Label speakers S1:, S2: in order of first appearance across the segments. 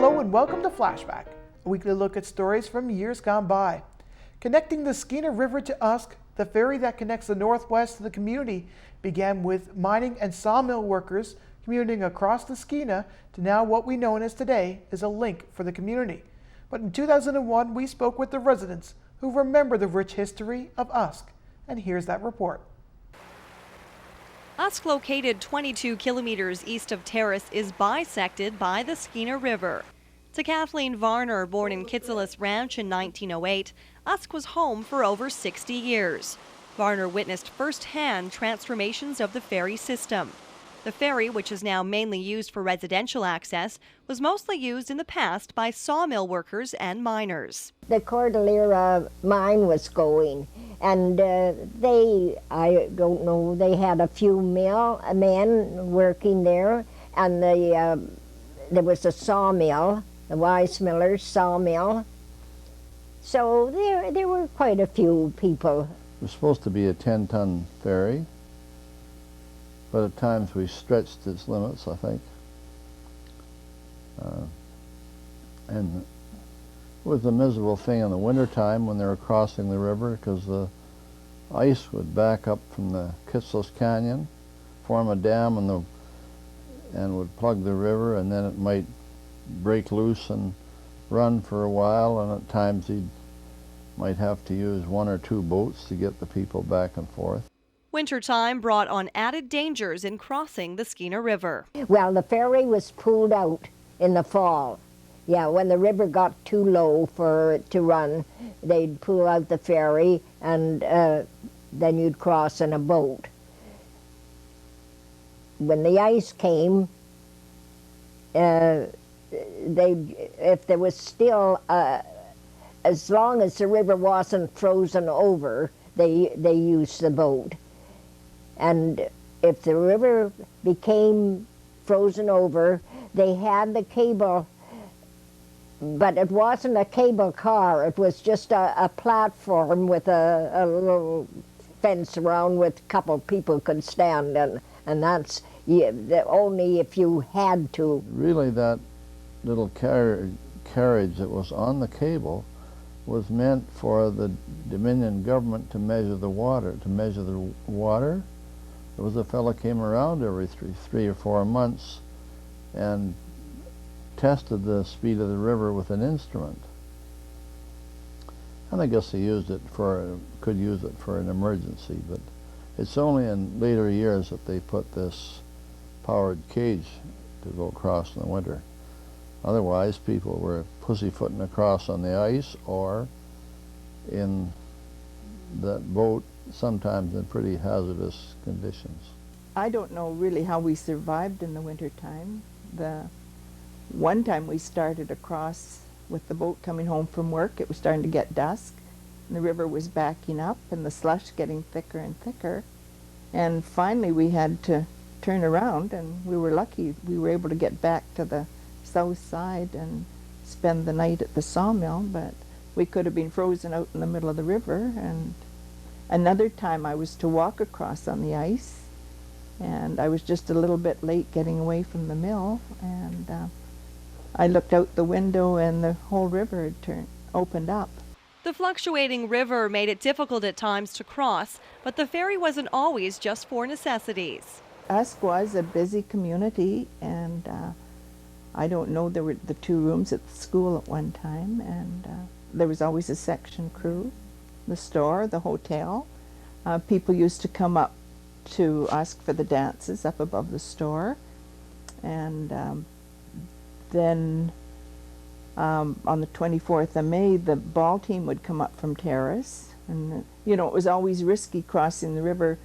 S1: Hello and welcome to Flashback, a weekly look at stories from years gone by. Connecting the Skeena River to Usk, the ferry that connects the Northwest to the community began with mining and sawmill workers commuting across the Skeena to now what we know as today is a link for the community. But in 2001, we spoke with the residents who remember the rich history of Usk. And here's that report.
S2: Usk, located 22 kilometers east of Terrace, is bisected by the Skeena River. To Kathleen Varner, born in Kitsilas Ranch in 1908, Usk was home for over 60 years. Varner witnessed firsthand transformations of the ferry system. The ferry, which is now mainly used for residential access, was mostly used in the past by sawmill workers and miners.
S3: The Cordillera mine was going, and I don't know, they had a few men working there, and there was a sawmill, the Weissmiller's sawmill. So there were quite a few people.
S4: It was supposed to be a 10-ton ferry, but at times we stretched its limits, I think. And it was a miserable thing in the wintertime when they were crossing the river, because the ice would back up from the Kitsilas Canyon, form a dam and would plug the river, and then it might break loose and run for a while, and at times he might have to use one or two boats to get the people back and forth.
S2: Wintertime brought on added dangers in crossing the Skeena River.
S3: Well, the ferry was pulled out in the fall. Yeah, when the river got too low for it to run, they'd pull out the ferry, and then you'd cross in a boat. When the ice came, if there was still, as long as the river wasn't frozen over, they used the boat. And if the river became frozen over, they had the cable, but it wasn't a cable car. It was just a platform with a little fence around with a couple people could stand, and that's only if you had to.
S4: Really, that little carriage that was on the cable was meant for the Dominion government to measure the water. There was a fellow came around every three or 4 months and tested the speed of the river with an instrument. And I guess he could use it for an emergency, but it's only in later years that they put this powered cage to go across in the winter. Otherwise, people were pussyfooting across on the ice or in that boat, sometimes in pretty hazardous conditions.
S5: I don't know really how we survived in the winter time. The one time we started across with the boat coming home from work, it was starting to get dusk, and the river was backing up and the slush getting thicker and thicker. And finally we had to turn around, and we were lucky we were able to get back to the south side and spend the night at the sawmill, but we could have been frozen out in the middle of the river. And another time I was to walk across on the ice, and I was just a little bit late getting away from the mill, and I looked out the window and the whole river had opened up.
S2: The fluctuating river made it difficult at times to cross, but the ferry wasn't always just for necessities.
S5: Usk was a busy community, and I don't know, there were the 2 rooms at the school at one time, and there was always a section crew, the store, the hotel. People used to come up to Usk for the dances up above the store, and then on the 24th of May, the ball team would come up from Terrace, and you know, it was always risky crossing the river,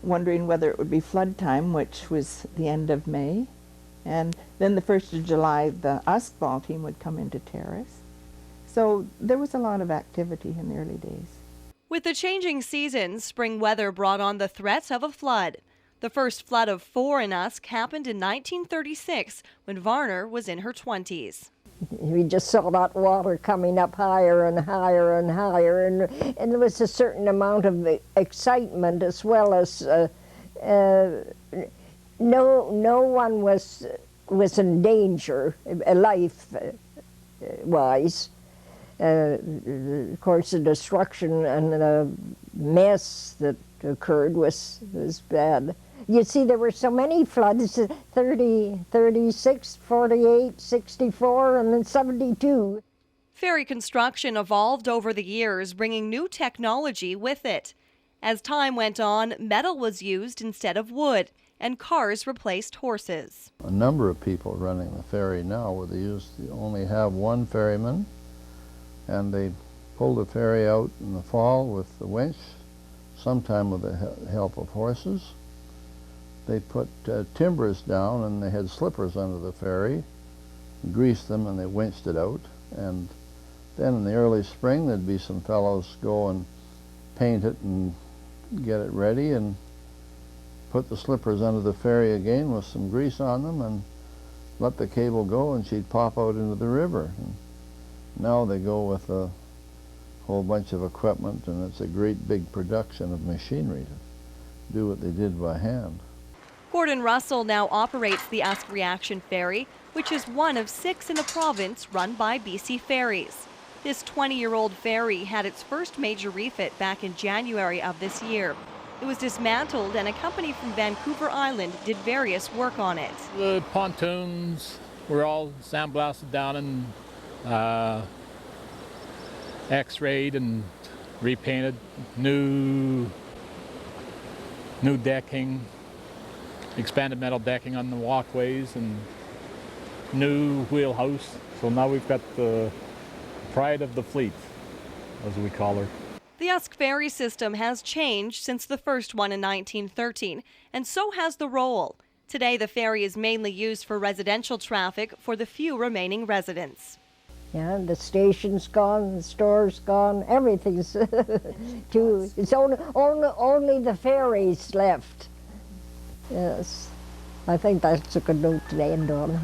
S5: wondering whether it would be flood time, which was the end of May. And then the 1st of July, the Usk ball team would come into Terrace. So there was a lot of activity in the early days.
S2: With the changing seasons, spring weather brought on the threat of a flood. The first flood of 4 in Usk happened in 1936 when Varner was in her 20s.
S3: We just saw that water coming up higher and higher and higher, and there was a certain amount of excitement, as well as no one was was in danger, life-wise. Of course, the destruction and the mess that occurred was bad. You see, there were so many floods, 30, 36, 48, 64, and then 72.
S2: Ferry construction evolved over the years, bringing new technology with it. As time went on, metal was used instead of wood, and cars replaced horses.
S4: A number of people running the ferry now, where they used to only have one ferryman, and they pull the ferry out in the fall with the winch, sometime with the help of horses. They put timbers down, and they had slippers under the ferry, greased them, and they winched it out. And then in the early spring, there'd be some fellows go and paint it and get it ready and put the slippers under the ferry again with some grease on them and let the cable go, and she'd pop out into the river. And now they go with a whole bunch of equipment, and it's a great big production of machinery to do what they did by hand.
S2: Gordon Russell now operates the Usk Reaction Ferry, which is one of 6 in the province run by BC Ferries. This 20-year-old ferry had its first major refit back in January of this year. It was dismantled, and a company from Vancouver Island did various work on it.
S6: The pontoons were all sandblasted down and x-rayed and repainted. New decking, expanded metal decking on the walkways, and new wheelhouse. So now we've got the pride of the fleet, as we call her.
S2: The Usk Ferry system has changed since the first one in 1913, and so has the role. Today, the ferry is mainly used for residential traffic for the few remaining residents.
S3: Yeah, the station's gone, the store's gone, everything's it's only the ferries left. Yes, I think that's a good note to end on.